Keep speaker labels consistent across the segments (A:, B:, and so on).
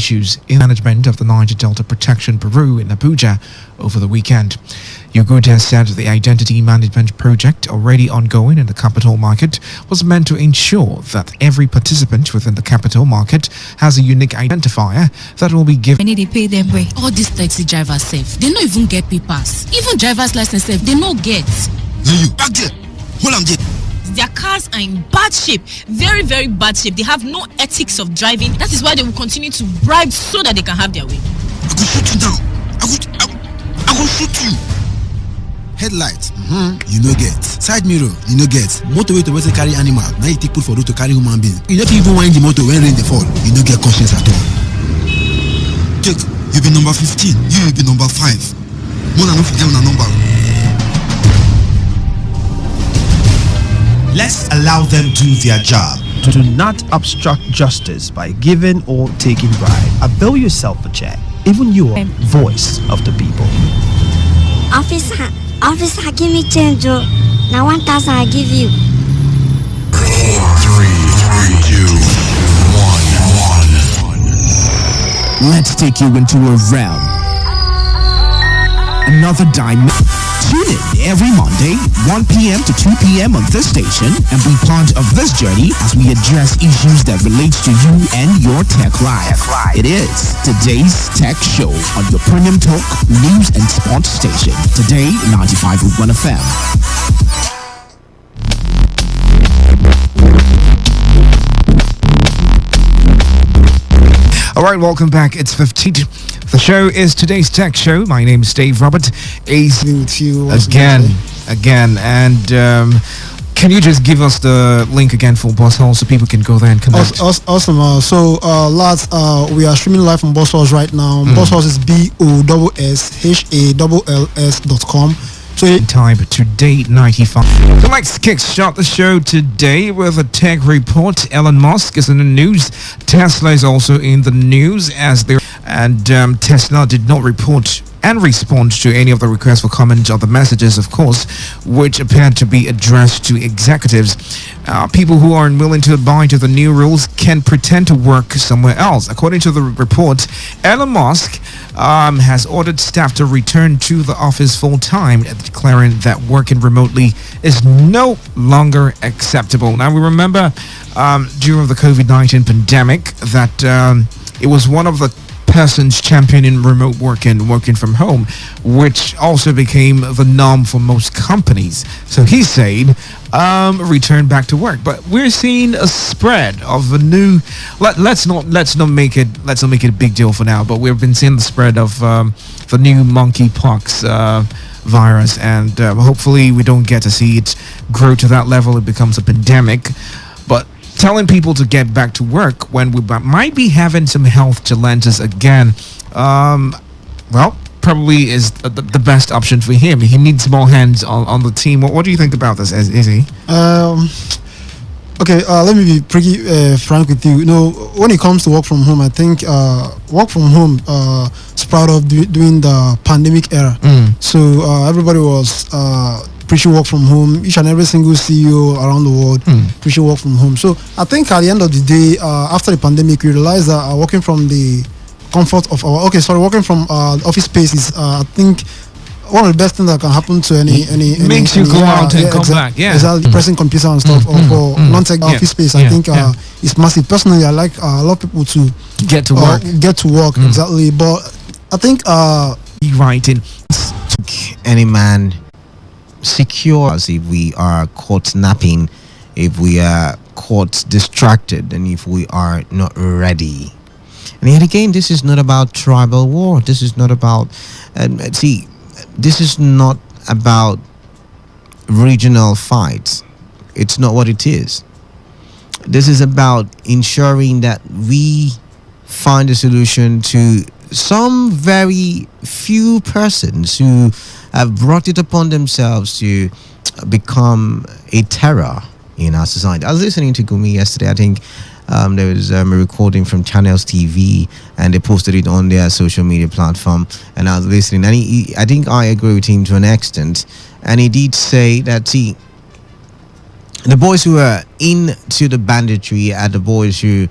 A: issues in management of the Niger Delta Protection Bureau in Abuja over the weekend. Yogut has said the identity management project already ongoing in the capital market was meant to ensure that every participant within the capital market has a unique identifier that will be given.
B: When they pay them way. All these taxi drivers safe. They don't even get papers. Even driver's license safe, they don't get.
C: You back there. Hold on there.
B: Their cars are in bad shape, very, very bad shape. They have no ethics of driving. That is why they will continue to bribe so that they can have their way.
C: I will shoot you down. I will shoot you. Headlights, you no get. Side mirror, you no get. Motorway to carry animal. Now you take put for road to carry human being. You don't even wind the motor when rain they fall. You no get conscience at all. Check, you be number 15. You be number 5. More than enough number.
D: Let's allow them do their job. Do not obstruct justice by giving or taking bribe. Avail yourself a check. Even you are voice of the people.
E: Officer, give me change. Now 1,000 I give you.
F: 4, 3, 2, 1.
G: Let's take you into a realm. Another dimension. Tune in every Monday, 1 p.m. to 2 p.m. on this station and be part of this journey as we address issues that relates to you and your tech life. It is Today's Tech Show on your premium talk, news and sports station. Today, 95.1 FM.
A: All right, welcome back. It's 15. The show is Today's Tech Show. My name is Dave Robert. Ace
H: with you
A: again. And can you just give us the link again for Boss Hall so people can go there and connect?
H: Awesome. So, lads, we are streaming live from Boss Halls right now. Boss Halls is BOSSHALLS.com. So
A: time Today95. So let's kickstart the show today with a tech report. Elon Musk is in the news. Tesla is also in the news Tesla did not report and respond to any of the requests for comment or the messages, of course, which appeared to be addressed to executives. People who are unwilling to abide to the new rules can pretend to work somewhere else. According to the report, Elon Musk has ordered staff to return to the office full-time, declaring that working remotely is no longer acceptable. Now, we remember during the COVID-19 pandemic that it was one of the persons championing remote working from home, which also became the norm for most companies. So he said, return back to work. But we're seeing a spread of a new. Let's not make it a big deal for now. But we've been seeing the spread of the new monkeypox virus, and hopefully we don't get to see it grow to that level. It becomes a pandemic, but telling people to get back to work when we might be having some health challenges again, probably is the best option for him. He needs more hands on the team. What do you think about this, Izzy?
H: Okay, let me be pretty frank with you. You know, when it comes to work from home, I think work from home sprouted up during the pandemic era. So everybody was preaching work from home. Each and every single CEO around the world preaching work from home. So I think at the end of the day, after the pandemic, we realized that working from the comfort of working from office space is, I think, one of the best things that can happen to any
A: makes you go out and come back. Yeah,
H: exactly. Pressing computer and stuff, or for non-tech office space. I think it's massive. Personally, I like a lot of people to
A: get to work.
H: Exactly. But I think
A: writing
I: any man secure us if we are caught napping, if we are caught distracted, and if we are not ready. And yet again, this is not about tribal war. This is not about this is not about regional fights. It's not what it is. This is about ensuring that we find a solution to some very few persons who have brought it upon themselves to become a terror in our society. I was listening to Gumi yesterday. I think there was a recording from Channels TV, and they posted it on their social media platform, and I was listening, and I think I agree with him to an extent, and he did say that the boys who are into the banditry are the boys who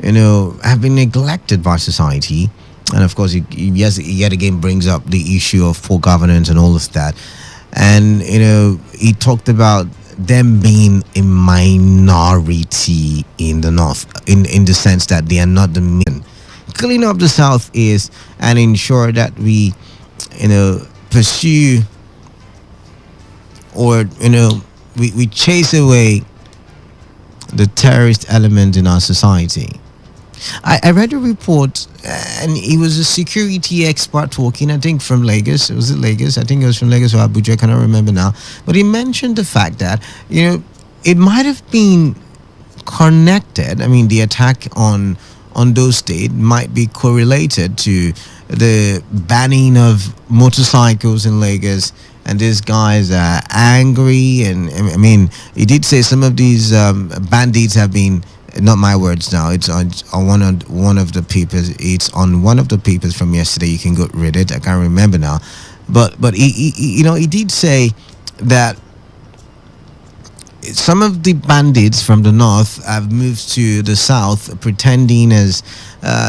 I: have been neglected by society. And of course, yes, yet again brings up the issue of poor governance and all of that. And he talked about them being a minority in the north, in the sense that they are not the main. Clean up the southeast and ensure that we, pursue, or we chase away the terrorist element in our society. I read a report, and he was a security expert talking, I think from Lagos. Was it Lagos? I think it was from Lagos or Abuja, I cannot remember now. But he mentioned the fact that, it might have been connected. I mean, the attack on those states might be correlated to the banning of motorcycles in Lagos. And these guys are angry. And I mean, he did say some of these bandits have been, not my words now, it's on one of the papers. It's on one of the papers from yesterday. You can go read it. I can't remember now, but he did say that some of the bandits from the north have moved to the south, pretending as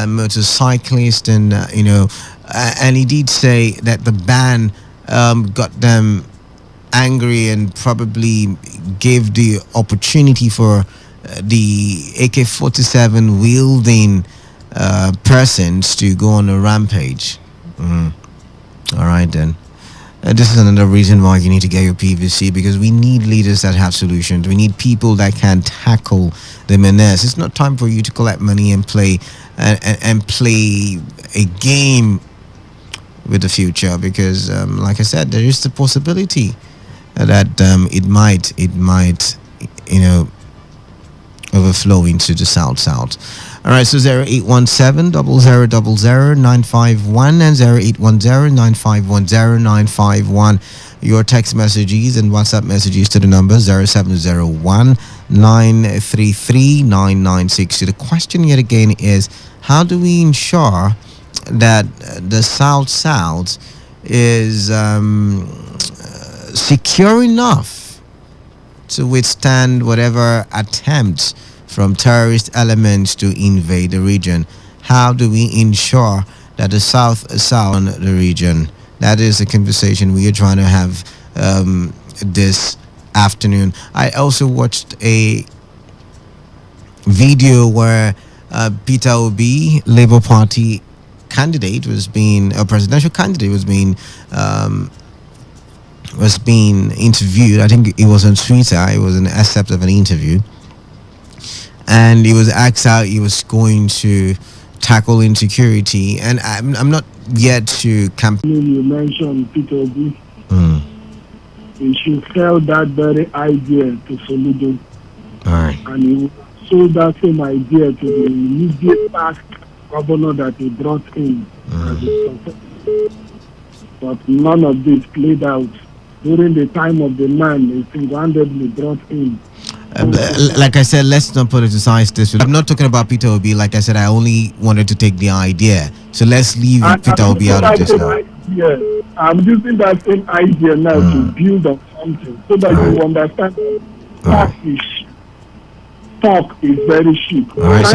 I: motorcyclists, and and he did say that the ban got them angry and probably gave the opportunity for the AK-47 wielding persons to go on a rampage. All right then. This is another reason why you need to get your PVC, because we need leaders that have solutions. We need people that can tackle the menace. It's not time for you to collect money and play and play a game with the future, because like I said, there is the possibility that it might overflow into the south. All right, so 0817-0000-951 and 0810-951-0951. Your text messages and WhatsApp messages to the number 0701-933-9960. The question yet again is, how do we ensure that the south is secure enough to withstand whatever attempts from terrorist elements to invade the region? How do we ensure that the south the region? That is a conversation we are trying to have this afternoon. I also watched a video where Peter Obi, Labour Party candidate, a presidential candidate, was being interviewed. I think it was on Twitter. It was an excerpt of an interview, and he was asked how he was going to tackle insecurity. And I'm not yet to campaign.
J: You mentioned Peter Obi. He should sell that very idea to Soludo.
I: All right.
J: And he sold that same idea to the immediate past governor that he brought in. But none of this played out. During the time of the man he single-handedly brought in.
I: Like I said, let's not politicize this. I'm not talking about Peter Obi. Like I said, I only wanted to take the idea. So let's leave Peter Obi out of this now.
J: I'm using that same idea now to build on something, so that you understand talk is very cheap.
I: All right.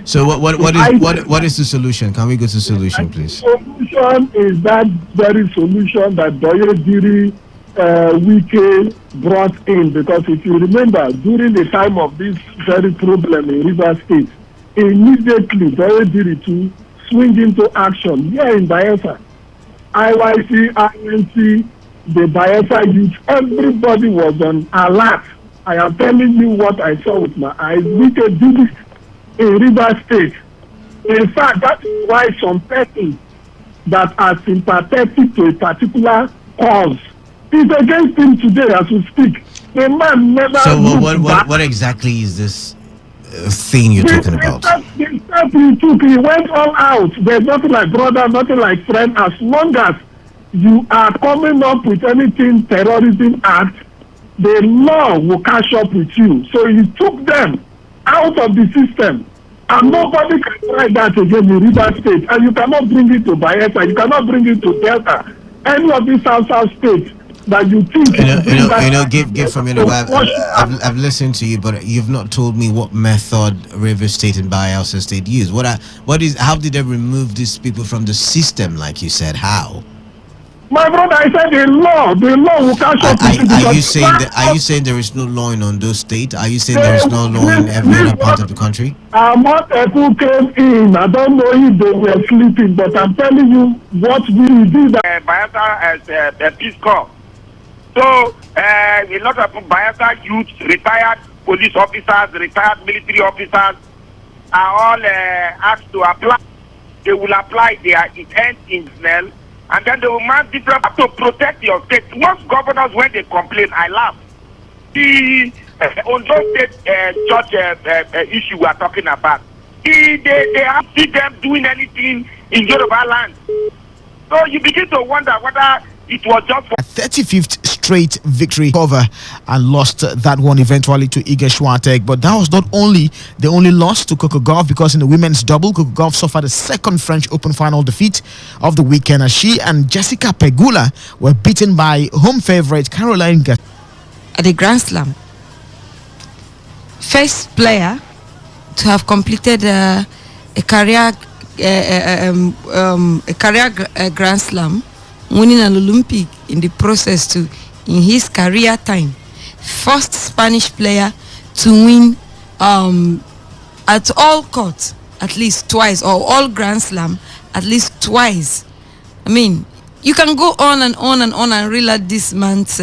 I: So what is the solution? Can we go to the solution, please?
J: The solution is that very solution that Doyediri Wike brought in, because if you remember, during the time of this very problem in River State, immediately Doyediri to swing into action here in Bayelsa. IYC, INC, the Bayelsa youth, everybody was on alert. I am telling you what I saw with my eyes. We can do this in River State. In fact, that is why some persons that are sympathetic to a particular cause is against him today as we speak. The man never.
I: So what exactly is this thing you're talking about?
J: The step he took, he went all out. There's nothing like brother, nothing like friend. As long as you are coming up with anything terrorism act, the law will catch up with you. So he took them out of the system, and nobody can try that again in River State. And you cannot bring it to Bayelsa, you cannot bring it to Delta, any of these South states. that you think
I: give from your I've listened to you, but you've not told me what method Rivers State and Bayelsa State used. How did they remove these people from the system, like you said? How?
J: My brother, I said the law will catch up with you.
I: Are you saying there is no law in Ondo State? Are you saying there is no law in every other part of the country?
J: Who came in, I don't know if they were sleeping, but I'm telling you what we did.
K: Bayelsa as a Peace Corps. So a lot of Bayelsa youths, retired police officers, retired military officers are all asked to apply. They will apply it ends in Snell. And then they will mount different to protect your state. Most governors, when they complain, I laugh. The Ondo State church issue we are talking about, they have see them doing anything in Yoruba land. So you begin to wonder whether it was just for
L: 35th straight victory cover and lost that one eventually to Ige Swiatek. But that was not only the only loss to Coco Gauff, because in the women's double, Coco Gauff suffered a second French Open final defeat of the weekend as she and Jessica Pegula were beaten by home favorite Caroline Garcia
M: at the Grand Slam. First player to have completed a career Grand Slam, winning an Olympic in the process too in his career time. First Spanish player to win at all courts at least twice, or all Grand Slam at least twice. I mean, you can go on and on and on and relate this man's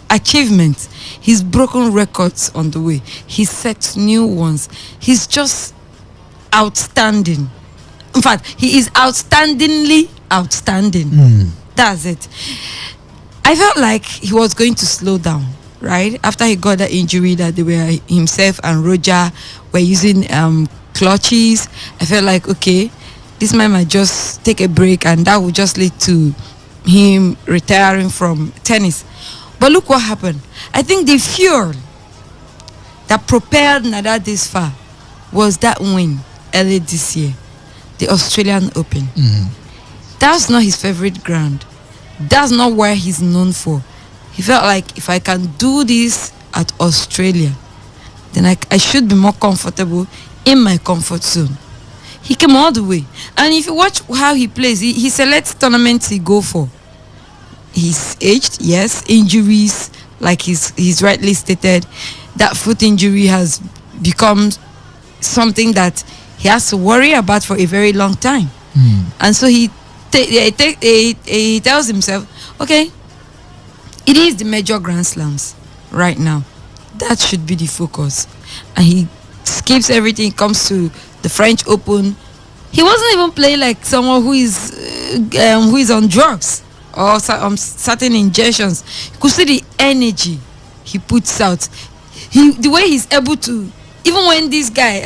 M: achievements. He's broken records on the way. He sets new ones. He's just outstanding. In fact, he is outstandingly outstanding. That's it. I felt like he was going to slow down, right? After he got that injury that they were, himself and Roger were using clutches, I felt like, okay, this man might just take a break and that would just lead to him retiring from tennis. But look what happened. I think the fuel that propelled Nadal this far was that win early this year, the Australian Open. That's not his favorite ground. That's not where he's known for. He felt like, if I can do this at Australia, then I should be more comfortable in my comfort zone. He came all the way. And if you watch how he plays, he selects tournaments he go for. He's aged, yes, injuries, like he's rightly stated. That foot injury has become something that he has to worry about for a very long time. And so he tells himself, okay, it is the major Grand Slams right now. That should be the focus. And he skips everything, comes to the French Open. He wasn't even playing like someone who is on drugs or certain injections. You could see the energy he puts out. The way he's able to, even when this guy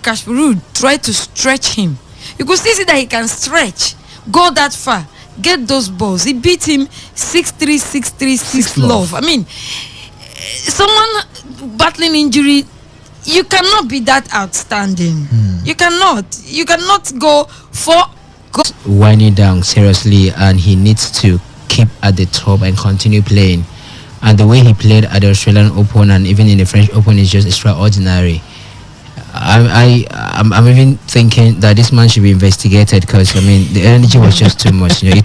M: Kasparov tried to stretch him, you could still see that he can stretch, go that far, get those balls. He beat him 6-3, 6-3, 6-love. I mean, someone battling injury, you cannot be that outstanding. You cannot go for
N: winding down seriously, and he needs to keep at the top and continue playing. And the way he played at the Australian Open and even in the French Open is just extraordinary. I'm even thinking that this man should be investigated, because I mean the energy was just too much. You know,